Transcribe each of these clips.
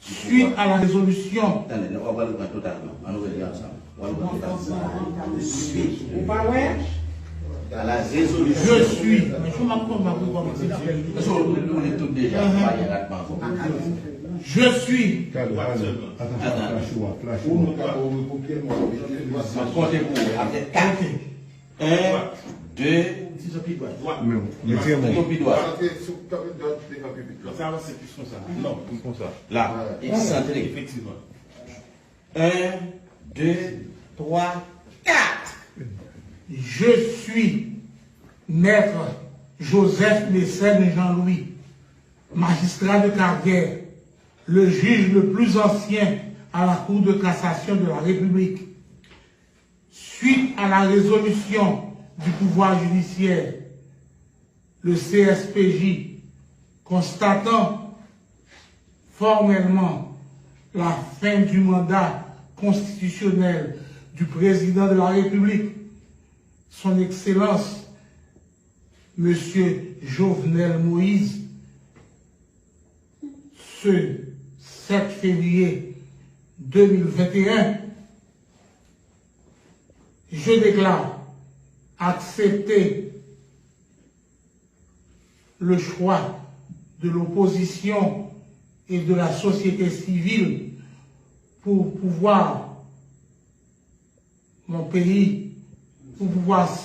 suite à la résolution. On va le prendre totalement. On va le dire ensemble. On va le prendre totalement. Suite à la résolution. Je suis. Mais je on est tous déjà. Je suis. Comptez pour 1, 2, Non, comme ça. là, excentré. Effectivement. 1, 2, 3, 4. Je suis maître Joseph Mécène Jean-Louis, magistrat de carrière, le juge le plus ancien à la Cour de cassation de la République. Suite à la résolution du pouvoir judiciaire, le CSPJ, constatant formellement la fin du mandat constitutionnel du président de la République, son Excellence, M. Jovenel Moïse, ce 7 février 2021, je déclare accepter le choix de l'opposition et de la société civile pour pouvoir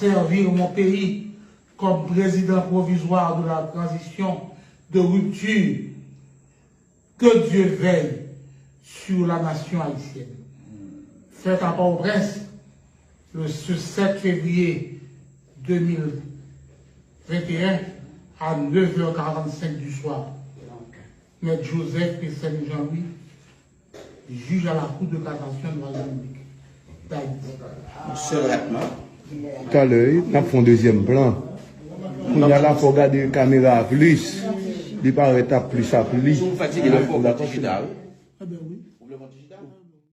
servir mon pays comme président provisoire de la transition de rupture. Que Dieu veille sur la nation haïtienne. Fait à Port-au-Prince, ce 7 février 2021 à 9h45 du soir. Maître Joseph Mécène Jean-Louis, juge à la Cour de cassation de la République d'Haïti. Tout à l'heure, nous avons un deuxième plan. On a là pour regarder la caméra plus. Il paraît plus à plus. Vous fatiguez le problème digital. Ah ben oui. Problème digital.